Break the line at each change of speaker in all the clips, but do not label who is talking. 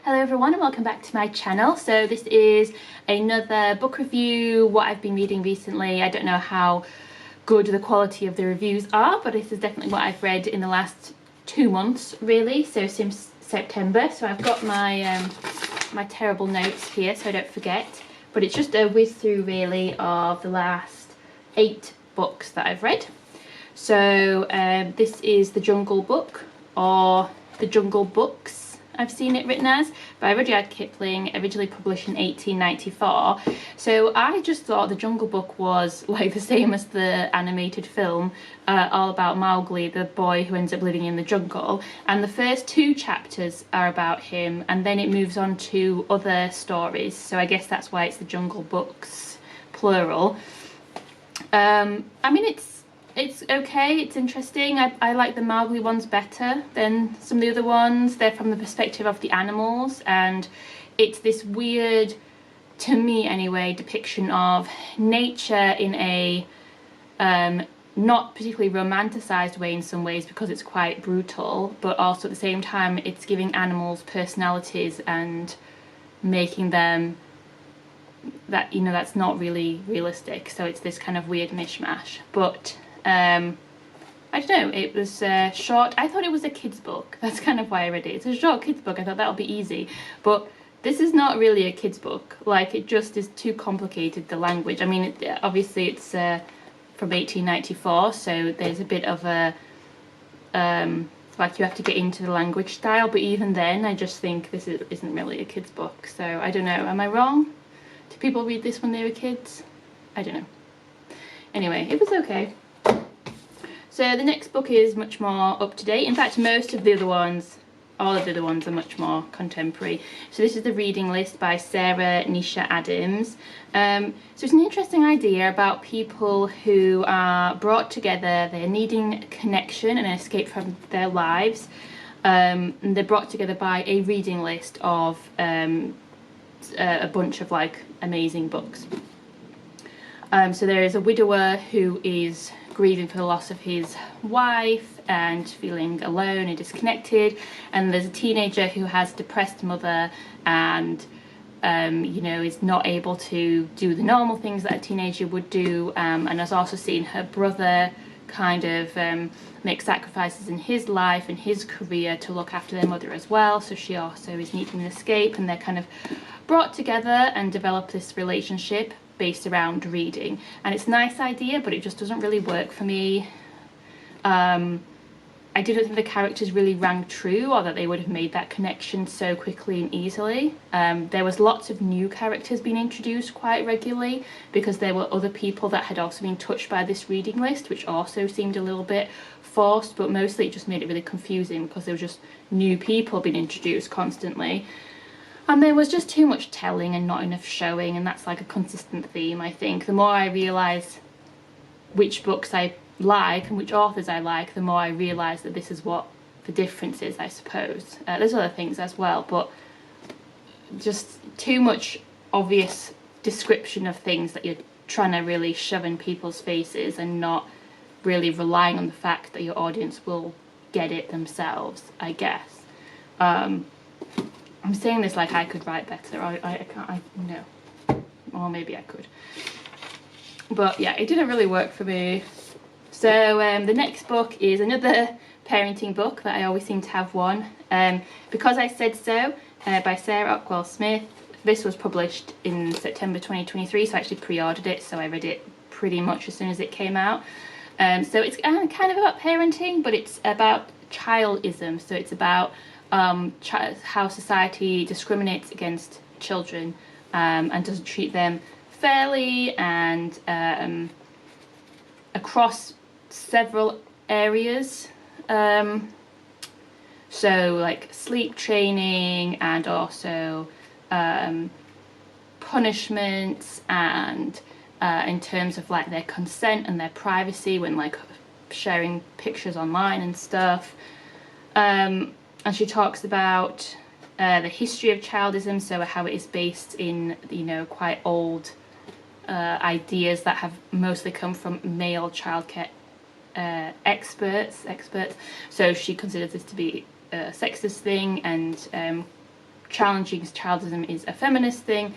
Hello everyone and welcome back to my channel. So this is another book review, what I've been reading recently. I don't know how good the quality of the reviews are, but this is definitely what I've read in the last 2 months really, so since September. So I've got my my terrible notes here so I don't forget, but it's just a whiz through really of the last 8 books that I've read. So this is The Jungle Book, or The Jungle Books I've seen it written as, by Rudyard Kipling, originally published in 1894. So I just thought The Jungle Book was like the same as the animated film, all about Mowgli, the boy who ends up living in the jungle. And the first 2 chapters are about him, and then it moves on to other stories. So I guess that's why it's The Jungle Books, plural. I mean, it's okay, it's interesting. I like the Mowgli ones better than some of the other ones. They're from the perspective of the animals, and it's this weird, to me anyway, depiction of nature in a not particularly romanticized way in some ways, because it's quite brutal, but also at the same time it's giving animals personalities and making them that, you know, that's not really realistic. So it's this kind of weird mishmash. But I don't know, it was short. I thought it was a kid's book. That's kind of why I read it. It's a short kid's book. I thought that'll be easy, but this is not really a kid's book. Like, it just is too complicated, the language. I mean, obviously it's from 1894, so there's a bit of a like, you have to get into the language style, but even then I just think this isn't really a kid's book. So I don't know, am I wrong? Do people read this when they were kids? I don't know. Anyway, it was okay. So the next book is much more up to date. In fact, most of the other ones, all of the other ones are much more contemporary. So this is the reading list by Sara, Nisha Adams. So it's an interesting idea about people who are brought together. They're needing connection and an escape from their lives. And they're brought together by a reading list of a bunch of like amazing books. So there is a widower who is grieving for the loss of his wife and feeling alone and disconnected, and there's a teenager who has a depressed mother and you know, is not able to do the normal things that a teenager would do, and has also seen her brother kind of make sacrifices in his life and his career to look after their mother as well. So she also is needing an escape, and they're kind of brought together and develop this relationship based around reading. And it's a nice idea, but it just doesn't really work for me. I didn't think the characters really rang true, or that they would have made that connection so quickly and easily. There was lots of new characters being introduced quite regularly, because there were other people that had also been touched by this reading list, which also seemed a little bit forced, but mostly it just made it really confusing because there were just new people being introduced constantly. And there was just too much telling and not enough showing, and that's like a consistent theme, I think. The more I realise which books I like and which authors I like, the more I realise that this is what the difference is, I suppose. There's other things as well, but just too much obvious description of things that you're trying to really shove in people's faces, and not really relying on the fact that your audience will get it themselves, I guess. I'm saying this like I could write better. I can't, no. Or maybe I could. But yeah, it didn't really work for me. So the next book is another parenting book that I always seem to have one. Because I Said So, by Sara, Ockwell Smith. This was published in September 2023, so I actually pre-ordered it, so I read it pretty much as soon as it came out. So it's kind of about parenting, but it's about childism. So it's about how society discriminates against children, and doesn't treat them fairly, and across several areas. So like sleep training, and also punishments, and in terms of like their consent and their privacy when like sharing pictures online and stuff. And she talks about the history of childism, so how it is based in, you know, quite old ideas that have mostly come from male childcare experts. So she considers this to be a sexist thing, and challenging childism is a feminist thing.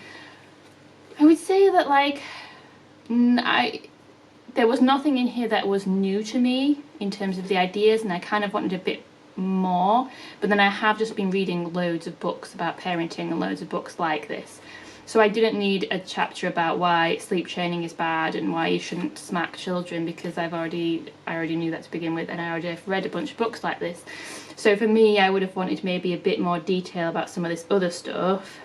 I would say that, like, there was nothing in here that was new to me in terms of the ideas, and I kind of wanted a bit more. But then I have just been reading loads of books about parenting and loads of books like this. So I didn't need a chapter about why sleep training is bad and why you shouldn't smack children, because I already knew that to begin with, and I already have read a bunch of books like this. So for me, I would have wanted maybe a bit more detail about some of this other stuff.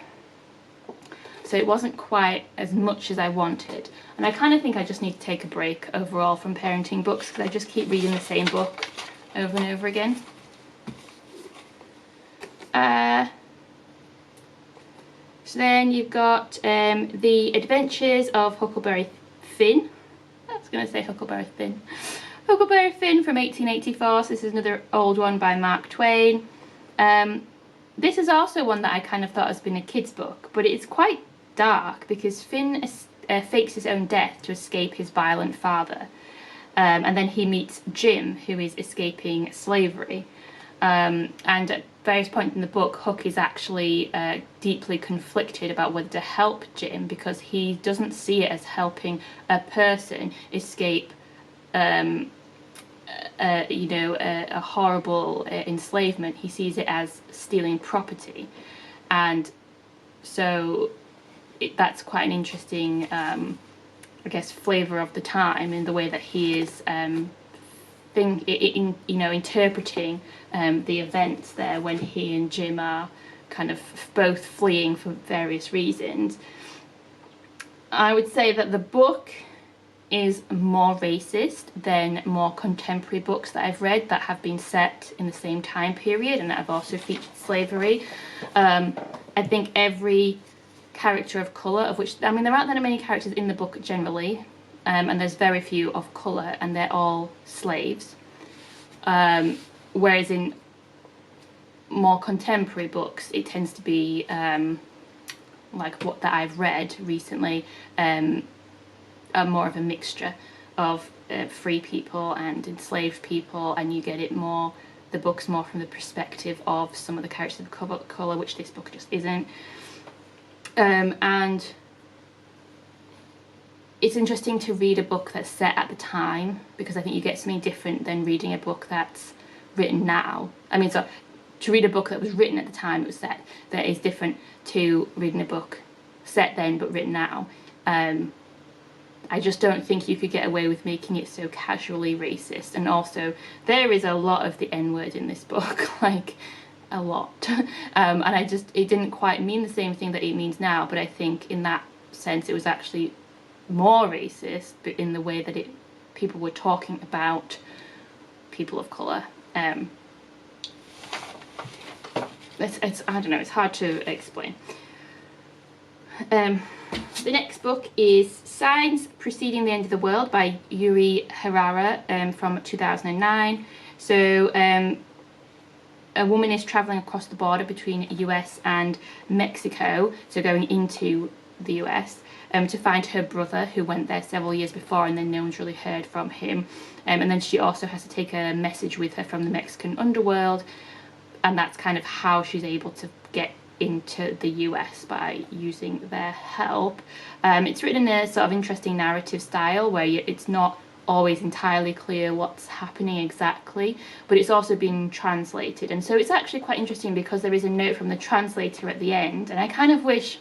So it wasn't quite as much as I wanted. And I kind of think I just need to take a break overall from parenting books, because I just keep reading the same book over and over again. So then you've got The Adventures of Huckleberry Finn. I was going to say Huckleberry Finn. Huckleberry Finn from 1884. So this is another old one by Mark Twain. This is also one that I kind of thought has been a kid's book, but it's quite dark because Finn fakes his own death to escape his violent father. And then he meets Jim, who is escaping slavery. And at various points in the book, Huck is actually deeply conflicted about whether to help Jim, because he doesn't see it as helping a person escape a horrible enslavement. He sees it as stealing property. And so that's quite an interesting, I guess, flavour of the time in the way that he is interpreting the events there when he and Jim are kind of both fleeing for various reasons. I would say that the book is more racist than more contemporary books that I've read that have been set in the same time period and that have also featured slavery. I think every character of colour, of which, I mean, there aren't that many characters in the book generally, and there's very few of colour, and they're all slaves. Whereas in more contemporary books, it tends to be like what that I've read recently, more of a mixture of free people and enslaved people, and you get it more, the book's more from the perspective of some of the characters of colour, which this book just isn't. And it's interesting to read a book that's set at the time, because I think you get something different than reading a book that's written now. I mean, so to read a book that was written at the time it was set, that is different to reading a book set then but written now. I just don't think you could get away with making it so casually racist. And also, there is a lot of the N-word in this book, like a lot. And it didn't quite mean the same thing that it means now, but I think in that sense it was actually more racist, but in the way that people were talking about people of colour. It's I don't know, it's hard to explain. The next book is Signs Preceding the End of the World by Yuri Herrera from 2009. So a woman is travelling across the border between US and Mexico, so going into the US, to find her brother, who went there several years before and then no one's really heard from him. And then she also has to take a message with her from the Mexican underworld, and that's kind of how she's able to get into the US, by using their help. It's written in a sort of interesting narrative style where it's not always entirely clear what's happening exactly, but it's also been translated, and so it's actually quite interesting because there is a note from the translator at the end, and I kind of wish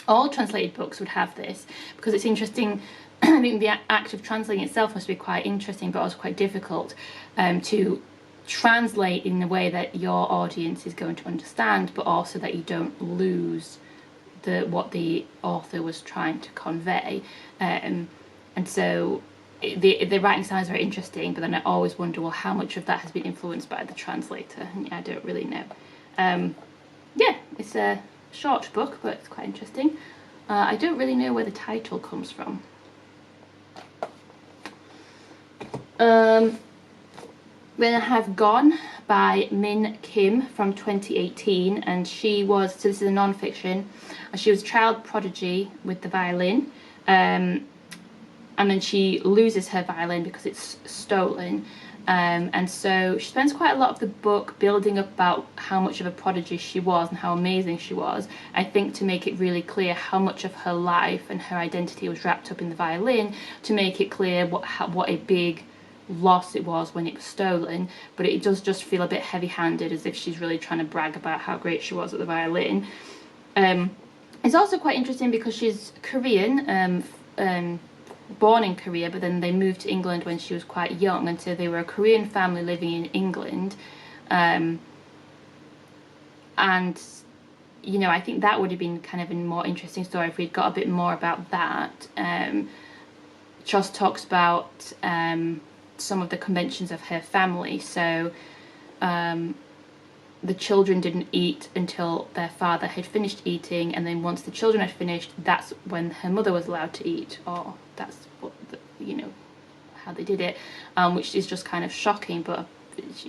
all translated books would have this, because it's interesting. I think the act of translating itself must be quite interesting, but also quite difficult to translate in a way that your audience is going to understand, but also that you don't lose what the author was trying to convey. And so the writing style is very interesting, but then I always wonder, well, how much of that has been influenced by the translator? And I don't really know. Yeah, it's a short book, but it's quite interesting. I don't really know where the title comes from. Then I have Gone by Min Kym from 2018, and she was, so this is a non-fiction, she was a child prodigy with the violin, and then she loses her violin because it's stolen, And so she spends quite a lot of the book building up about how much of a prodigy she was and how amazing she was, I think to make it really clear how much of her life and her identity was wrapped up in the violin, to make it clear what a big loss it was when it was stolen. But it does just feel a bit heavy-handed, as if she's really trying to brag about how great she was at the violin. It's also quite interesting because she's Korean, born in Korea, but then they moved to England when she was quite young, and so they were a Korean family living in England. And you know, I think that would have been kind of a more interesting story if we'd got a bit more about that. Just talks about some of the conventions of her family. So the children didn't eat until their father had finished eating, and then once the children had finished, that's when her mother was allowed to eat, or that's what you know, how they did it, which is just kind of shocking. But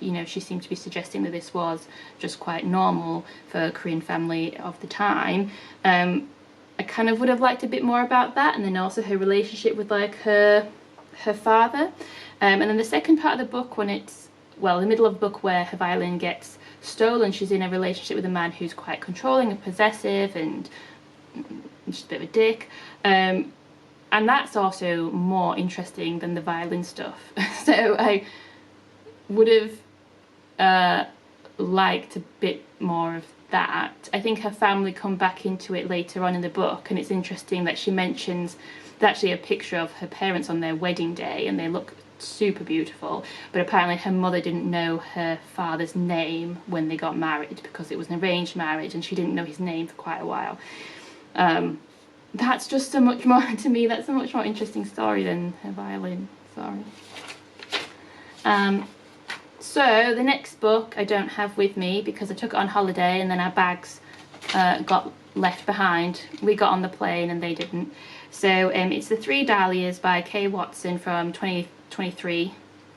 you know, she seemed to be suggesting that this was just quite normal for a Korean family of the time. I kind of would have liked a bit more about that, and then also her relationship with like her father. And then the second part of the book, when it's, well, the middle of the book where her violin gets stolen, she's in a relationship with a man who's quite controlling and possessive and just a bit of a dick. And that's also more interesting than the violin stuff. So I would have liked a bit more of that. I think her family come back into it later on in the book, and it's interesting that she mentions there's actually a picture of her parents on their wedding day, and they look super beautiful, but apparently her mother didn't know her father's name when they got married because it was an arranged marriage, and she didn't know his name for quite a while. That's just so much more, to me, that's a much more interesting story than her violin. Sorry. So the next book I don't have with me because I took it on holiday and then our bags got left behind. We got on the plane and they didn't. So it's The Three Dahlias by Kay Watson from 2023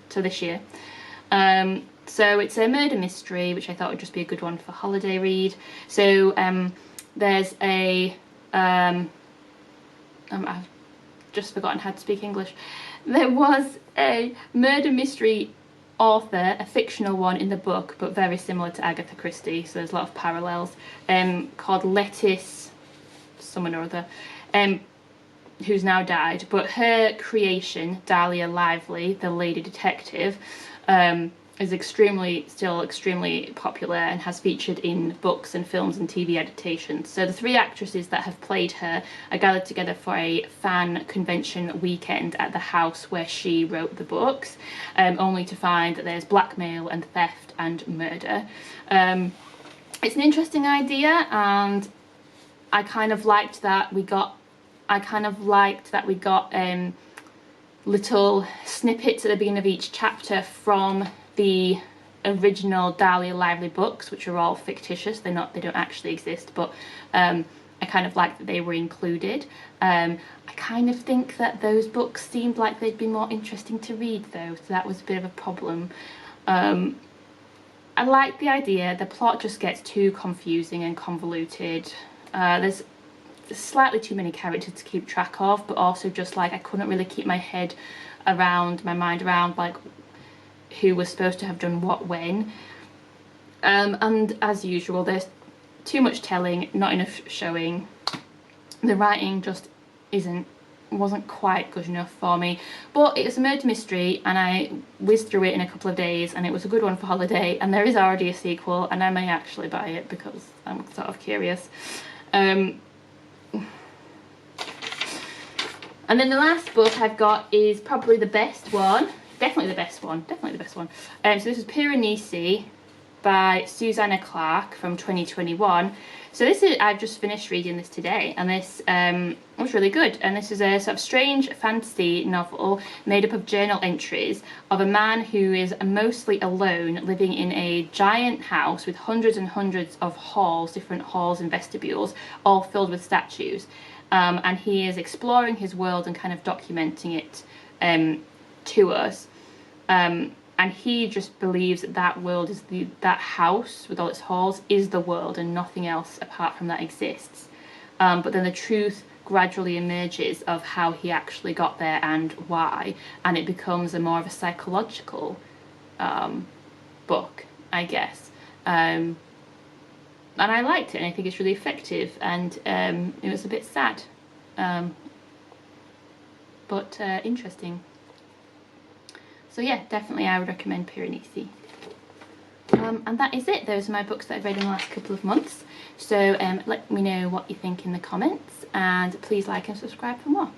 to this year. So it's a murder mystery, which I thought would just be a good one for holiday read. So there's a I've just forgotten how to speak English. There was a murder mystery author, a fictional one in the book, but very similar to Agatha Christie, so there's a lot of parallels, called Lettice someone or other, who's now died, but her creation, Dahlia Lively, the lady detective, is still extremely popular and has featured in books and films and TV adaptations. So the three actresses that have played her are gathered together for a fan convention weekend at the house where she wrote the books, only to find that there's blackmail and theft and murder. It's an interesting idea, and I kind of liked that we got little snippets at the beginning of each chapter from the original Dahlia Lively books, which are all fictitious. They don't actually exist, but I kind of like that they were included. I kind of think that those books seemed like they'd be more interesting to read though, so that was a bit of a problem. I like the idea. The plot just gets too confusing and convoluted. There's slightly too many characters to keep track of, but also just like I couldn't really keep my mind around like who was supposed to have done what when. And as usual, there's too much telling, not enough showing. The writing just wasn't quite good enough for me, but it's a murder mystery and I whizzed through it in a couple of days, and it was a good one for holiday, and there is already a sequel and I may actually buy it because I'm sort of curious. And then the last book I've got is probably the best one. Definitely the best one. So this is Piranesi by Susanna Clarke from 2021. So I've just finished reading this today, and this was really good. And this is a sort of strange fantasy novel made up of journal entries of a man who is mostly alone, living in a giant house with hundreds and hundreds of different halls and vestibules, all filled with statues. And he is exploring his world and kind of documenting it to us. And he just believes that world is that house with all its halls is the world, and nothing else apart from that exists. But then the truth gradually emerges of how he actually got there and why, and it becomes more of a psychological book, I guess. And I liked it, and I think it's really effective, and it was a bit sad, but interesting. So yeah, definitely I would recommend Piranesi. And that is it. Those are my books that I've read in the last couple of months. So let me know what you think in the comments, and please like and subscribe for more.